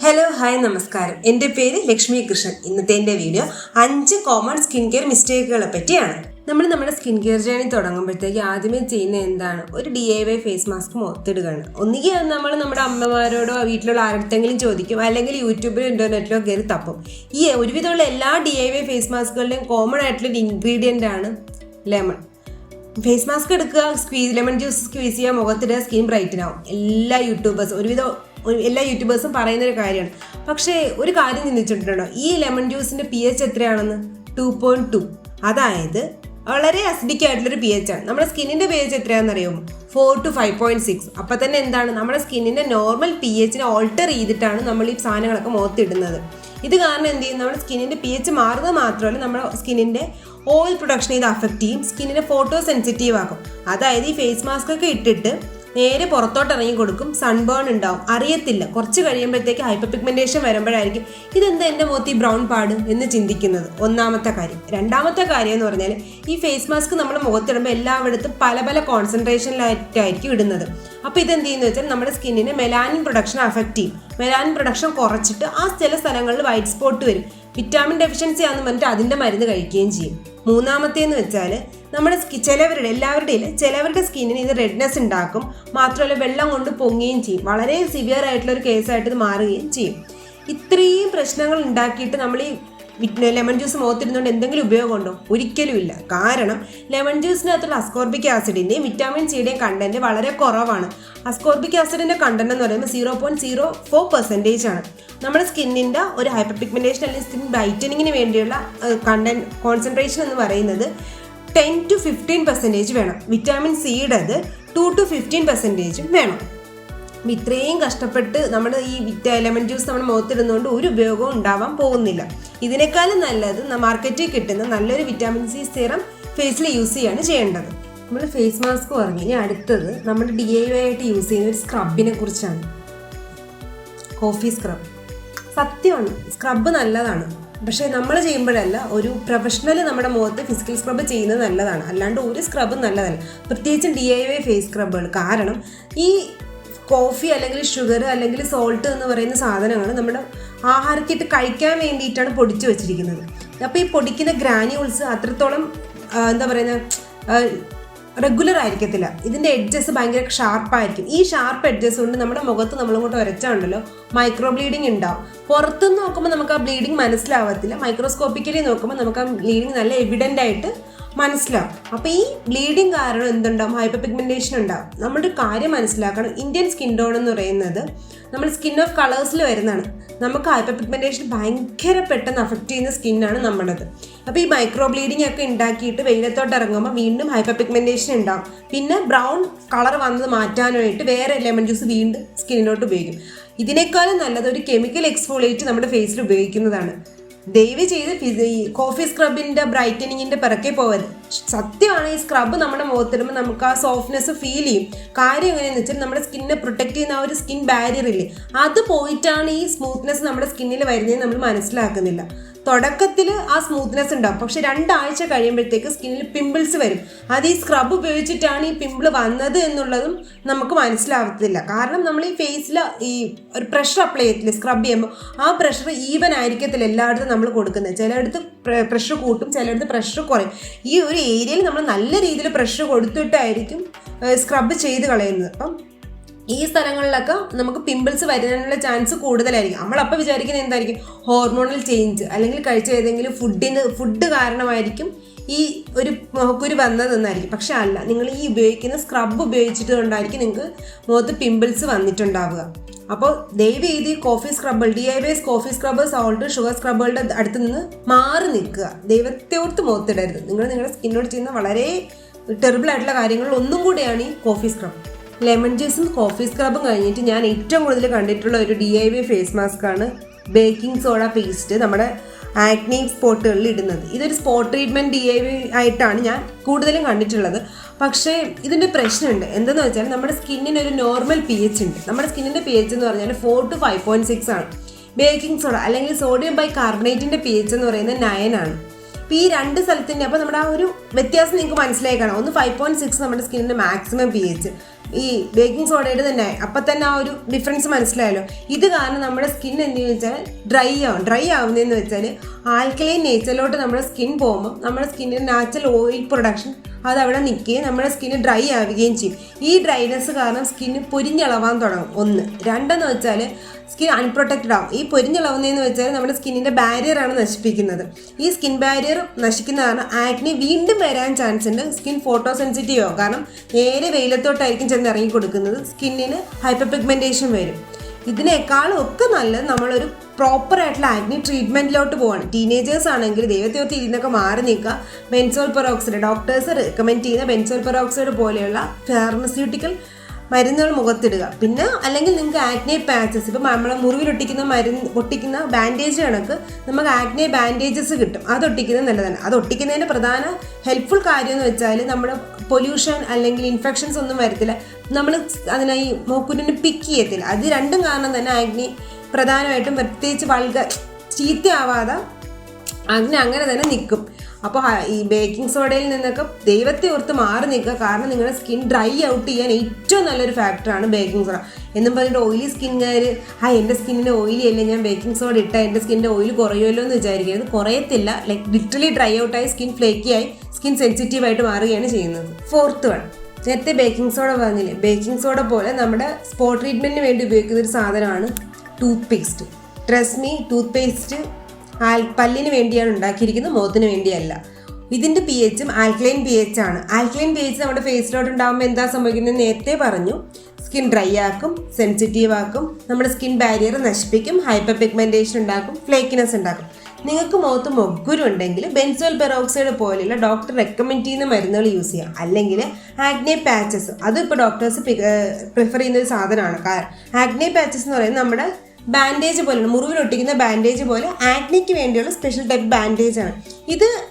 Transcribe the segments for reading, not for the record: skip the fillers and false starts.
Hello hi നമസ്കാരം. എൻ്റെ പേര് ലക്ഷ്മി കൃഷ്ണൻ. ഇന്നത്തെ എൻ്റെ വീഡിയോ 5 കോമൺ സ്കിൻ കെയർ മിസ്റ്റേക്കുകളെ പറ്റിയാണ്. നമ്മുടെ സ്കിൻ കെയർ ജേണി തുടങ്ങുമ്പോഴത്തേക്ക് ആദ്യമേ ചെയ്യുന്നത് എന്താണ്? ഒരു DIY ഫേസ് മാസ്ക് മൊത്തിടുകയാണ്. ഒന്നുകിൽ നമ്മുടെ അമ്മമാരോടോ വീട്ടിലുള്ള ആരുടെങ്കിലും ചോദിക്കും, അല്ലെങ്കിൽ യൂട്യൂബിലോ ഇൻ്റർനെറ്റിലോ കയറി തപ്പും. ഈ ഒരുവിധമുള്ള എല്ലാ DIY ഫേസ് മാസ്കുകളുടെയും കോമൺ ആയിട്ടുള്ളൊരു ഇൻഗ്രീഡിയൻ്റ് ആണ് ലെമൺ. ഫേസ് മാസ്ക് എടുക്കുക, ലെമൺ ജ്യൂസ് സ്ക്വീസ് ചെയ്യുക, മുഖത്തിടുക, സ്കിൻ ബ്രൈറ്റൻ ആവും. എല്ലാ യൂട്യൂബേഴ്സും പറയുന്നൊരു കാര്യമാണ്. പക്ഷേ ഒരു കാര്യം ചിന്തിച്ചിട്ടുണ്ടോ? ഈ ലെമൺ ജ്യൂസിൻ്റെ pH എത്രയാണെന്ന്? 2.2. അതായത് വളരെ അസിഡിക് ആയിട്ടുള്ളൊരു pH ആണ്. നമ്മുടെ സ്കിന്നിൻ്റെ pH എത്രയാണെന്ന് അറിയുമോ? 4 to 5.6. അപ്പം തന്നെ എന്താണ്, നമ്മുടെ സ്കിന്നിൻ്റെ നോർമൽ pHനെ ഓൾട്ടർ ചെയ്തിട്ടാണ് നമ്മൾ ഈ സാധനങ്ങളൊക്കെ മുഖത്തിടുന്നത്. ഇത് കാരണം എന്ത് ചെയ്യും? നമ്മുടെ സ്കിന്നിൻ്റെ pH മാറുന്നത് മാത്രമല്ല, നമ്മുടെ സ്കിന്നിൻ്റെ ഓയിൽ പ്രൊഡക്ഷനെ ഇത് അഫക്റ്റ് ചെയ്യും. സ്കിന്നിനെ ഫോട്ടോ സെൻസിറ്റീവ് ആക്കും. അതായത് ഈ ഫേസ് മാസ്ക് ഒക്കെ ഇട്ടിട്ട് നേരെ പുറത്തോട്ട് ഇറങ്ങി കൊടുക്കും, സൺബേൺ ഉണ്ടാവും, അറിയത്തില്ല. കുറച്ച് കഴിയുമ്പോഴത്തേക്ക് ഹൈപ്പർ പിഗ്മെന്റേഷൻ വരുമ്പോഴായിരിക്കും ഇതെന്താ എൻ്റെ മുഖത്ത് ഈ ബ്രൗൺ പാട് എന്ന് ചിന്തിക്കുന്നത്. ഒന്നാമത്തെ കാര്യം. രണ്ടാമത്തെ കാര്യം എന്ന് പറഞ്ഞാൽ, ഈ ഫേസ് മാസ്ക് നമ്മൾ മുഖത്തിടുമ്പോൾ എല്ലായിടത്തും പല കോൺസെൻട്രേഷനിലായിട്ടായിരിക്കും ഇടുന്നത്. അപ്പോൾ ഇതെന്ത് ചെയ്യുന്നത് വെച്ചാൽ നമ്മുടെ സ്കിന്നിന് മെലാനിൻ പ്രൊഡക്ഷൻ അഫക്റ്റ് ചെയ്യും. മെലാനിൻ പ്രൊഡക്ഷൻ കുറച്ചിട്ട് ആ ചില സ്ഥലങ്ങളിൽ വൈറ്റ് സ്പോട്ട് വരും. വിറ്റാമിൻ ഡെഫിഷ്യൻസി ആണെന്ന് പറഞ്ഞിട്ട് അതിൻ്റെ മരുന്ന് കഴിക്കുകയും ചെയ്യും. മൂന്നാമത്തേന്ന് വെച്ചാൽ, നമ്മുടെ ചിലവരുടെ സ്കിന്നിന് ഇത് റെഡ്നെസ് ഉണ്ടാക്കും. മാത്രമല്ല വെള്ളം കൊണ്ട് പൊങ്ങുകയും ചെയ്യും. വളരെ സിവിയർ ആയിട്ടുള്ള ഒരു കേസായിട്ട് ഇത് മാറുകയും ചെയ്യും. ഇത്രയും പ്രശ്നങ്ങൾ ഉണ്ടാക്കിയിട്ട് നമ്മൾ ഈ ലെമൺ ജ്യൂസ് മുഖത്തിരുന്നുകൊണ്ട് എന്തെങ്കിലും ഉപയോഗമുണ്ടോ? ഒരിക്കലും ഇല്ല. കാരണം ലെമൺ ജ്യൂസിനകത്തുള്ള അസ്കോർബിക് ആസിഡിൻ്റെയും വിറ്റാമിൻ സിയുടെയും കണ്ടന്റ് വളരെ കുറവാണ്. അസ്കോർബിക് ആസിഡിൻ്റെ കണ്ടന്റ് എന്ന് പറയുമ്പോൾ 0.04% ആണ്. നമ്മുടെ സ്കിന്നിൻ്റെ ഒരു ഹൈപ്പർ പിഗ്മെന്റേഷൻ അല്ലെങ്കിൽ സ്കിൻ ബ്രൈറ്റനിങ്ങിന് വേണ്ടിയുള്ള കോൺസെൻട്രേഷൻ എന്ന് പറയുന്നത് 10 to 15% വേണം. വിറ്റാമിൻ സിയുടേത് 2 to 15% വേണം. ഇത്രയും കഷ്ടപ്പെട്ട് നമ്മൾ ഈ ലെമൺ ജ്യൂസ് നമ്മുടെ മുഖത്തിടുന്നതുകൊണ്ട് ഒരു ഉപയോഗവും ഉണ്ടാവാൻ പോകുന്നില്ല. ഇതിനേക്കാളും നല്ലത് മാർക്കറ്റിൽ കിട്ടുന്ന നല്ലൊരു വിറ്റാമിൻ സി സിറം ഫേസിൽ യൂസ് ചെയ്യാണ് ചെയ്യേണ്ടത്. നമ്മൾ ഫേസ് മാസ്ക് പറഞ്ഞു. ഇനി അടുത്തത് നമ്മുടെ DIY ആയിട്ട് യൂസ് ചെയ്യുന്ന ഒരു സ്ക്രബിനെ കുറിച്ചാണ്. Coffee scrub. സത്യമാണ്, സ്ക്രബ് നല്ലതാണ്. പക്ഷേ നമ്മൾ ചെയ്യുമ്പോഴല്ല, ഒരു പ്രൊഫഷണൽ നമ്മുടെ മുഖത്ത് ഫിസിക്കൽ സ്ക്രബ് ചെയ്യുന്നത് നല്ലതാണ്. അല്ലാണ്ട് ഒരു സ്ക്രബും നല്ലതല്ല, പ്രത്യേകിച്ചും DIY ഫേസ് സ്ക്രബുകൾ. കാരണം ഈ കോഫി അല്ലെങ്കിൽ ഷുഗർ അല്ലെങ്കിൽ സോൾട്ട് എന്ന് പറയുന്ന സാധനങ്ങൾ നമ്മുടെ ആഹാരത്തിട്ട് കഴിക്കാൻ വേണ്ടിയിട്ടാണ് പൊടിച്ചു വെച്ചിരിക്കുന്നത്. അപ്പോൾ ഈ പൊടിക്കുന്ന ഗ്രാന്യൂൾസ് അത്രത്തോളം റെഗുലർ ആയിരിക്കത്തില്ല. ഇതിൻ്റെ എഡ്ജസ് ഭയങ്കര ഷാർപ്പായിരിക്കും. ഈ ഷാർപ്പ് എഡ്ജസ് കൊണ്ട് നമ്മുടെ മുഖത്ത് നമ്മളിങ്ങോട്ട് വരച്ചാണ്ടല്ലോ മൈക്രോ ബ്ലീഡിങ് ഉണ്ടാവും. പുറത്തുനിന്ന് നോക്കുമ്പോൾ നമുക്ക് ആ ബ്ലീഡിങ് മനസ്സിലാവത്തില്ല. മൈക്രോസ്കോപ്പിക്കലി നോക്കുമ്പോൾ നമുക്ക് ആ ബ്ലീഡിങ് നല്ല എവിഡൻ്റ് ആയിട്ട് മനസ്സിലാവും. അപ്പോൾ ഈ ബ്ലീഡിങ് കാരണം എന്തുണ്ടാവും? ഹൈപ്പർ പിഗ്മെന്റേഷൻ ഉണ്ടാവും. നമ്മുടെ കാര്യം മനസ്സിലാക്കണം, ഇന്ത്യൻ സ്കിൻ ടോൺ എന്ന് പറയുന്നത് നമ്മൾ സ്കിൻ ഓഫ് കളേഴ്സിൽ വരുന്നതാണ്. നമുക്ക് ഹൈപ്പർ പിഗ്മെന്റേഷൻ ഭയങ്കര പെട്ടെന്ന് അഫക്റ്റ് ചെയ്യുന്ന സ്കിന്നാണ് നമ്മുടേത്. അപ്പോൾ ഈ മൈക്രോ ബ്ലീഡിങ് ഒക്കെ ഉണ്ടാക്കിയിട്ട് വെയിലത്തോട്ട് ഇറങ്ങുമ്പോൾ വീണ്ടും ഹൈപ്പർ പിഗ്മെന്റേഷൻ ഉണ്ടാവും. പിന്നെ ബ്രൗൺ കളർ വന്നത് മാറ്റാനായിട്ട് വേറെ ലെമൺ ജ്യൂസ് വീണ്ടും സ്കിന്നിലോട്ട് ഉപയോഗിക്കും. ഇതിനേക്കാളും നല്ലത് ഒരു കെമിക്കൽ എക്സ്ഫോളിയേറ്റ് നമ്മുടെ ഫേസിൽ ഉപയോഗിക്കുന്നതാണ്. ദയവ് ചെയ്ത് ഈ കോഫി സ്ക്രബിൻ്റെ ബ്രൈറ്റനിങ്ങിൻ്റെ പിറക്കെ പോകരുത്. സത്യമാണ്, ഈ സ്ക്രബ് നമ്മുടെ മുഖത്തിടുമ്പോൾ നമുക്ക് ആ സോഫ്റ്റ്നെസ് ഫീൽ ചെയ്യും. കാര്യം എങ്ങനെയാണെന്ന് വെച്ചാൽ, നമ്മുടെ സ്കിന്നിനെ പ്രൊട്ടക്ട് ചെയ്യുന്ന ആ ഒരു സ്കിൻ ബാരിയർ ഇല്ലേ, അത് പോയിട്ടാണ് ഈ സ്മൂത്ത്നെസ് നമ്മുടെ സ്കിന്നിൽ വരുന്നതെന്ന് നമ്മൾ മനസ്സിലാക്കുന്നില്ല. തുടക്കത്തിൽ ആ സ്മൂത്ത്നെസ് ഉണ്ടാവും, പക്ഷെ 2 ആഴ്ച കഴിയുമ്പോഴത്തേക്ക് സ്കിന്നിൽ പിമ്പിൾസ് വരും. അത് ഈ സ്ക്രബ് ഉപയോഗിച്ചിട്ടാണ് ഈ പിമ്പിൾ വന്നത് എന്നുള്ളതും നമുക്ക് മനസ്സിലാവത്തില്ല. കാരണം നമ്മൾ ഈ ഫേസിൽ ഈ ഒരു പ്രഷർ അപ്ലൈ ചെയ്യത്തില്ല സ്ക്രബ് ചെയ്യുമ്പോൾ, ആ പ്രഷർ ഈവൻ ആയിരിക്കത്തില്ല എല്ലായിടത്തും നമ്മൾ കൊടുക്കുന്നത്. ചിലയിടത്ത് പ്രഷർ കൂട്ടും, ചിലയിടത്ത് പ്രഷർ കുറയും. ഈ ഒരു ഏരിയയിൽ നമ്മൾ നല്ല രീതിയിൽ പ്രഷർ കൊടുത്തിട്ടായിരിക്കും സ്ക്രബ് ചെയ്ത് കളയുന്നത്. അപ്പം ഈ സ്ഥലങ്ങളിലൊക്കെ നമുക്ക് പിമ്പിൾസ് വരുന്നതിനുള്ള ചാൻസ് കൂടുതലായിരിക്കും. നമ്മളപ്പോൾ വിചാരിക്കുന്നത് എന്തായിരിക്കും? ഹോർമോണൽ ചേഞ്ച് അല്ലെങ്കിൽ കഴിച്ച ഏതെങ്കിലും ഫുഡ് കാരണമായിരിക്കും ഈ ഒരു മുഖക്കുരു വന്നതെന്നായിരിക്കും. പക്ഷെ അല്ല, നിങ്ങൾ ഈ ഉപയോഗിക്കുന്ന സ്ക്രബ് ഉപയോഗിച്ചിട്ട് കൊണ്ടായിരിക്കും നിങ്ങൾക്ക് മുഖത്ത് പിമ്പിൾസ് വന്നിട്ടുണ്ടാവുക. അപ്പോൾ ദയവ് ചെയ്ത് ഈ coffee scrub, DIY coffee scrub, salt, sugar സ്ക്രബുകളുടെ അടുത്ത് നിന്ന് മാറി നിൽക്കുക. ദൈവത്തെ ഓർത്ത് മുഖത്തിടരുത്. നിങ്ങളുടെ സ്കിന്നോട് ചെയ്യുന്ന വളരെ ടെറിബിൾ ആയിട്ടുള്ള കാര്യങ്ങളിൽ ഒന്നും കൂടിയാണ് ഈ കോഫി സ്ക്രബ്. ലെമൺ ജ്യൂസും കോഫി സ്ക്രബും കഴിഞ്ഞിട്ട് ഞാൻ ഏറ്റവും കൂടുതൽ കണ്ടിട്ടുള്ള ഒരു DIY ഫേസ് മാസ്ക് ആണ് ബേക്കിംഗ് സോഡ പേസ്റ്റ് നമ്മുടെ ആക്നി സ്പോട്ടുകളിൽ ഇടുന്നത്. ഇതൊരു സ്പോട്ട് ട്രീറ്റ്മെൻറ്റ് DIY ആയിട്ടാണ് ഞാൻ കൂടുതലും കണ്ടിട്ടുള്ളത്. പക്ഷേ ഇതിൻ്റെ പ്രശ്നമുണ്ട്. എന്തെന്ന് വെച്ചാൽ, നമ്മുടെ സ്കിന്നിന് ഒരു നോർമൽ pH ഉണ്ട്. നമ്മുടെ സ്കിന്നിൻ്റെ pH എന്ന് പറഞ്ഞാൽ 4 to 5.6 ആണ്. ബേക്കിംഗ് സോഡ അല്ലെങ്കിൽ സോഡിയം ബൈകാർബണേറ്റിൻ്റെ pH എന്ന് പറയുന്നത് 9 ആണ്. അപ്പോൾ ഈ 2 സ്ഥലത്തിൻ്റെ അപ്പോൾ നമ്മുടെ ആ ഒരു വ്യത്യാസം നിങ്ങൾക്ക് മനസ്സിലായി കാണാം. ഒന്ന് 5.6 നമ്മുടെ സ്കിന്നിൻ്റെ മാക്സിമം pH, ഈ ബേക്കിംഗ് സോഡയുടെ തന്നെ അപ്പം തന്നെ ആ ഒരു ഡിഫറൻസ് മനസ്സിലായല്ലോ. ഇത് കാരണം നമ്മുടെ സ്കിൻ എന്തെന്ന് വെച്ചാൽ ഡ്രൈ ആവുന്നതെന്ന് വെച്ചാൽ ആൽക്കലൈൻ നേച്ചറിലോട്ട് നമ്മുടെ സ്കിൻ പോകുമ്പോൾ നമ്മുടെ സ്കിന്നിൻ്റെ നാച്ചുറൽ ഓയിൽ പ്രൊഡക്ഷൻ അത് അവിടെ നിൽക്കുകയും നമ്മുടെ സ്കിന്ന് ഡ്രൈ ആവുകയും ചെയ്യും. ഈ ഡ്രൈനെസ് കാരണം സ്കിന്ന് പൊരിഞ്ഞിളവാൻ തുടങ്ങും. 1. 2 വെച്ചാൽ സ്കിൻ അൺപ്രൊട്ടക്റ്റഡ് ആവും. ഈ പൊരിഞ്ഞിളവുന്നതെന്ന് വെച്ചാൽ നമ്മുടെ സ്കിന്നിൻ്റെ ബാരിയറാണ് നശിപ്പിക്കുന്നത്. ഈ സ്കിൻ ബാരിയർ നശിക്കുന്ന കാരണം ആക്നെ വീണ്ടും വരാൻ ചാൻസ് ഉണ്ട്. സ്കിൻ ഫോട്ടോ സെൻസിറ്റീവ് ആവും. കാരണം നേരെ വെയിലത്തോട്ടായിരിക്കും ചെന്ന് ഇറങ്ങി കൊടുക്കുന്നത്. സ്കിന്നിന് ഹൈപ്പർ പിഗ്മെൻറ്റേഷൻ വരും. ഇതിനേക്കാളും ഒക്കെ നല്ലത് നമ്മളൊരു പ്രോപ്പറായിട്ടുള്ള ആക്നി ട്രീറ്റ്മെൻറ്റിലോട്ട് പോവാണ്. ടീനേജേഴ്സ് ആണെങ്കിൽ ദൈവത്തെ ഓർത്ത് ഇതിനൊക്കെ മാറി നിൽക്കുക. ബെൻസോൾ പെറോക്സൈഡ് ഡോക്ടേഴ്സ് റെക്കമെൻഡ് ചെയ്യുന്ന ബെൻസോൾ പെറോക്സൈഡ് പോലെയുള്ള ഫാർമസ്യൂട്ടിക്കൽ മരുന്നുകൾ മുഖത്തിടുക. പിന്നെ അല്ലെങ്കിൽ നിങ്ങൾക്ക് ആക്നെ പാച്ചസ്, ഇപ്പം നമ്മളെ ഒട്ടിക്കുന്ന ബാൻഡേജ് കണക്ക് നമുക്ക് ആക്നെ ബാൻഡേജസ് കിട്ടും. അത് ഒട്ടിക്കുന്നത് നല്ലതാണ്. അത് ഒട്ടിക്കുന്നതിൻ്റെ പ്രധാന ഹെൽപ്ഫുൾ കാര്യം എന്ന് വെച്ചാൽ നമ്മുടെ പൊല്യൂഷൻ അല്ലെങ്കിൽ ഇൻഫെക്ഷൻസ് ഒന്നും വരത്തില്ല. നമ്മൾ അതിനായി മൂക്കുരുന്ന് പിക്ക് ചെയ്യത്തില്ല. അത് രണ്ടും കാരണം തന്നെ ആക്നെ പ്രധാനമായിട്ടും പ്രത്യേകിച്ച് ചീത്തയാവാതെ അങ്ങനെ തന്നെ നിൽക്കും. അപ്പോൾ ഈ ബേക്കിംഗ് സോഡയിൽ നിന്നൊക്കെ ദൈവത്തെ ഓർത്ത് മാറി നിൽക്കുക. കാരണം നിങ്ങളുടെ സ്കിൻ ഡ്രൈ ഔട്ട് ചെയ്യാൻ ഏറ്റവും നല്ലൊരു ഫാക്ടറാണ് ബേക്കിംഗ് സോഡ. എന്നും പറഞ്ഞിട്ട് ഓയിലി സ്കിൻകാർ എൻ്റെ സ്കിന്നിൻ്റെ ഓയിലി അല്ലേ, ഞാൻ ബേക്കിംഗ് സോഡ ഇട്ടാൽ എൻ്റെ സ്കിൻ്റെ ഓയിൽ കുറയുമല്ലോ എന്ന് വിചാരിക്കരുത്. കുറയത്തില്ല. ലിറ്ററലി ഡ്രൈ ഔട്ടായി സ്കിൻ ഫ്ലേക്കിയായി സ്കിൻ സെൻസിറ്റീവായിട്ട് മാറുകയാണ് ചെയ്യുന്നത്. 4th വൺ, നേരത്തെ ബേക്കിംഗ് സോഡ പറഞ്ഞില്ലേ, ബേക്കിംഗ് സോഡ പോലെ നമ്മുടെ സ്പോട്ട് ട്രീറ്റ്മെൻറ്റിന് വേണ്ടി ഉപയോഗിക്കുന്ന ഒരു സാധനമാണ് tooth paste. Trust me, tooth paste പല്ലിന് വേണ്ടിയാണ് ഉണ്ടാക്കിയിരിക്കുന്നത്, മുഖത്തിന് വേണ്ടിയല്ല. ഇതിൻ്റെ pHും ആൽക്കലൈൻ pH ആണ്. ആൽക്കലൈൻ pH നമ്മുടെ ഫേസിലോട്ട് ഉണ്ടാകുമ്പോൾ എന്താ സംഭവിക്കുന്നത് നേരത്തെ പറഞ്ഞു. സ്കിൻ ഡ്രൈ ആക്കും, സെൻസിറ്റീവ് ആക്കും, നമ്മുടെ സ്കിൻ ബാരിയർ നശിപ്പിക്കും, ഹൈപ്പർ പിഗ്മെൻറ്റേഷൻ ഉണ്ടാക്കും, ഫ്ലേക്കിനെസ് ഉണ്ടാക്കും. നിങ്ങൾക്ക് മുഖത്ത് മൊഗ്ഗുരു ഉണ്ടെങ്കിൽ ബെൻസോൾ പെറോക്സൈഡ് പോലെയുള്ള ഡോക്ടർ റെക്കമെൻഡ് ചെയ്യുന്ന മരുന്നുകൾ യൂസ് ചെയ്യാം. അല്ലെങ്കിൽ ആക്നെ പാച്ചസ്, അതും ഇപ്പോൾ ഡോക്ടേഴ്സ് പ്രിഫർ ചെയ്യുന്ന ഒരു സാധനമാണ്. ആക്നെ പാച്ചസ് എന്ന് പറയുന്നത് നമ്മുടെ ബാൻഡേജ് പോലെയാണ്, മുറിവിലൊട്ടിക്കുന്ന ബാൻഡേജ് പോലെ ആക്നിക്ക് വേണ്ടിയുള്ള സ്പെഷ്യൽ ടൈപ്പ് ബാൻഡേജ് ആണ്.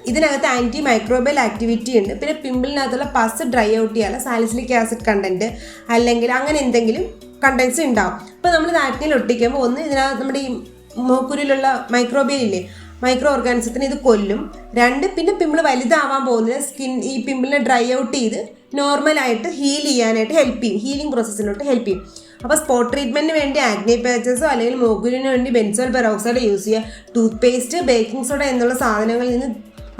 ഇതിനകത്ത് ആൻറ്റി മൈക്രോബിയൽ ആക്ടിവിറ്റി ഉണ്ട്. പിന്നെ പിമ്പിളിനകത്തുള്ള പസ് ഡ്രൈ ഔട്ട് ചെയ്യാനുള്ള സാലിസിലിക് ആസിഡ് കണ്ടന്റ് അല്ലെങ്കിൽ അങ്ങനെ എന്തെങ്കിലും കണ്ടൻസ് ഉണ്ടാവും. അപ്പോൾ നമ്മൾ ആക്നിയിൽ ഒട്ടിക്കുമ്പോൾ ഒന്ന് ഇതിനകത്ത് നമ്മുടെ ഈ മൂക്കുരുലുള്ള മൈക്രോബിയൽ ഇല്ലേ, മൈക്രോ ഓർഗാനിസത്തിന് ഇത് കൊല്ലും. 2, പിന്നെ പിമ്പിൾ വലുതാവാൻ പോകുന്നത് സ്കിൻ ഈ പിമ്പിളിനെ ഡ്രൈ ഔട്ട് ചെയ്ത് നോർമലായിട്ട് ഹീൽ ചെയ്യാനായിട്ട് ഹെൽപ്പ് ചെയ്യും, ഹീലിംഗ് പ്രോസസ്സിലോട്ട് ഹെൽപ്പ് ചെയ്യും. അപ്പോൾ സ്പോട്ട് ട്രീറ്റ്മെൻറ്റിന് വേണ്ടി ആക്നെ പാച്ചസോ അല്ലെങ്കിൽ മൂക്കുരിന് വേണ്ടി ബെൻസോൾ പെറോക്സൈഡ് യൂസ് ചെയ്യുക. ടൂത്ത് പേസ്റ്റ്, ബേക്കിംഗ് സോഡ എന്നുള്ള സാധനങ്ങളിൽ നിന്ന്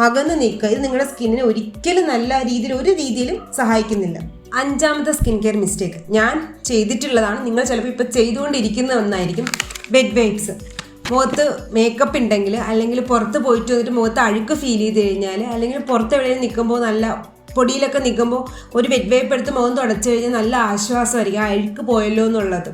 അകന്ന് നിൽക്കുക. ഇത് നിങ്ങളുടെ സ്കിന്നിനെ ഒരിക്കലും നല്ല രീതിയിൽ ഒരു രീതിയിലും സഹായിക്കുന്നില്ല. 5ാമത്തെ സ്കിൻ കെയർ മിസ്റ്റേക്ക് ഞാൻ ചെയ്തിട്ടുള്ളതാണ്. നിങ്ങൾ ചിലപ്പോൾ ഇപ്പോൾ ചെയ്തുകൊണ്ടിരിക്കുന്ന ഒന്നായിരിക്കും. Wet wipes. മുഖത്ത് മേക്കപ്പ് ഉണ്ടെങ്കിൽ അല്ലെങ്കിൽ പുറത്ത് പോയിട്ട് വന്നിട്ട് മുഖത്ത് അഴുക്ക് ഫീൽ ചെയ്ത് കഴിഞ്ഞാൽ അല്ലെങ്കിൽ പുറത്ത് എവിടെയും നിൽക്കുമ്പോൾ നല്ല പൊടിയിലൊക്കെ നിൽക്കുമ്പോൾ ഒരു വെറ്റ് വൈപ്പ് എടുത്ത് മുഖം തുടച്ചു കഴിഞ്ഞാൽ നല്ല ആശ്വാസമായിരിക്കും, അഴുക്ക് പോയല്ലോ എന്നുള്ളത്.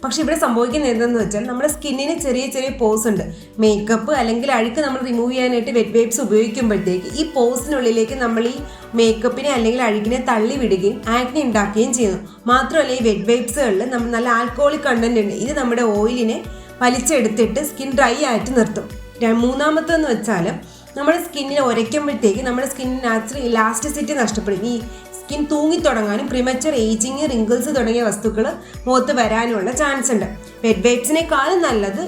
പക്ഷെ ഇവിടെ സംഭവിക്കുന്നത് എന്തെന്ന് വെച്ചാൽ നമ്മുടെ സ്കിന്നിന് ചെറിയ പോസ് ഉണ്ട്. മേക്കപ്പ് അല്ലെങ്കിൽ അഴുക്ക് നമ്മൾ റിമൂവ് ചെയ്യാനായിട്ട് വെറ്റ് വൈപ്സ് ഉപയോഗിക്കുമ്പോഴത്തേക്ക് ഈ പോസിനുള്ളിലേക്ക് നമ്മൾ ഈ മേക്കപ്പിനെ അല്ലെങ്കിൽ അഴുക്കിനെ തള്ളി വിടുകയും ആക്നെ ഉണ്ടാക്കുകയും ചെയ്യുന്നു. മാത്രമല്ല ഈ വെറ്റ് വൈപ്സുകളിൽ നമ്മൾ നല്ല ആൽക്കഹോളിക് കണ്ടന്റ് ഉണ്ട്. ഇത് നമ്മുടെ ഓയിലിനെ വലിച്ചെടുത്തിട്ട് സ്കിൻ ഡ്രൈ ആയിട്ട് നിർത്തും. 3ാമത്തെന്ന് വെച്ചാൽ നമ്മുടെ സ്കിന്നിനെ ഉരയ്ക്കുമ്പോഴത്തേക്ക് നമ്മുടെ സ്കിന്നിന് നാച്ചുറൽ ഇലാസ്റ്റിസിറ്റി നഷ്ടപ്പെടും. ഈ സ്കിൻ തൂങ്ങിത്തുടങ്ങാനും പ്രിമച്ചർ ഏജിങ്, റിങ്കിൾസ് തുടങ്ങിയ വസ്തുക്കൾ മുഖത്ത് വരാനുള്ള ചാൻസ് ഉണ്ട്. വെറ്റ് വൈപ്സിനേക്കാളും നല്ലത്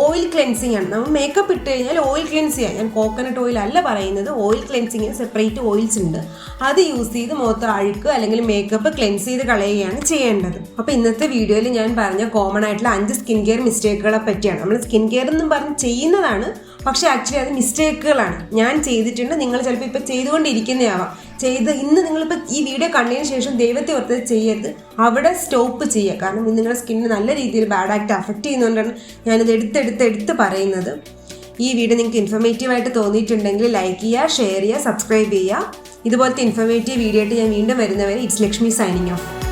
ഓയിൽ ക്ലെൻസിങ് ആണ്. നമ്മൾ മേക്കപ്പ് ഇട്ട് കഴിഞ്ഞാൽ ഓയിൽ ക്ലെൻസ് ചെയ്യാം. ഞാൻ കോക്കനട്ട് ഓയിൽ അല്ല പറയുന്നത്, ഓയിൽ ക്ലെൻസിങ്ങിന് സെപ്പറേറ്റ് ഓയിൽസ് ഉണ്ട്. അത് യൂസ് ചെയ്ത് മുഖത്ത് അഴുക്ക് അല്ലെങ്കിൽ മേക്കപ്പ് ക്ലെൻസ് ചെയ്ത് കളയുകയാണ് ചെയ്യേണ്ടത്. അപ്പോൾ ഇന്നത്തെ വീഡിയോയിൽ ഞാൻ പറഞ്ഞ കോമൺ ആയിട്ടുള്ള 5 സ്കിൻ കെയർ മിസ്റ്റേക്കുകളെ പറ്റിയാണ്. നമ്മൾ സ്കിൻ കെയർ എന്നും പറഞ്ഞ് ചെയ്യുന്നതാണ്, പക്ഷേ ആക്ച്വലി അത് മിസ്റ്റേക്കുകളാണ്. ഞാൻ ചെയ്തിട്ടുണ്ട്, നിങ്ങൾ ചിലപ്പോൾ ഇപ്പോൾ ചെയ്തുകൊണ്ടിരിക്കുന്നതാവാം. ഇന്ന് നിങ്ങളിപ്പോൾ ഈ വീഡിയോ കണ്ടതിന് ശേഷം ദൈവത്തെ ഓർത്ത് ചെയ്യരുത്, അവിടെ സ്റ്റോപ്പ് ചെയ്യുക. കാരണം നിങ്ങളുടെ സ്കിന്നിന് നല്ല രീതിയിൽ ബാഡ് ആക്ട് അഫക്റ്റ് ചെയ്യുന്നതുകൊണ്ടാണ് ഞാനിത് എടുത്ത് പറയുന്നത്. ഈ വീഡിയോ നിങ്ങൾക്ക് ഇൻഫോർമേറ്റീവായിട്ട് തോന്നിയിട്ടുണ്ടെങ്കിൽ ലൈക്ക് ചെയ്യുക, ഷെയർ ചെയ്യുക, സബ്സ്ക്രൈബ് ചെയ്യുക. ഇതുപോലത്തെ ഇൻഫോർമേറ്റീവ് വീഡിയോ ആയിട്ട് ഞാൻ വീണ്ടും വരുന്നവരെ ഇറ്റ്സ് ലക്ഷ്മി സൈനിങ് ഓഫ്.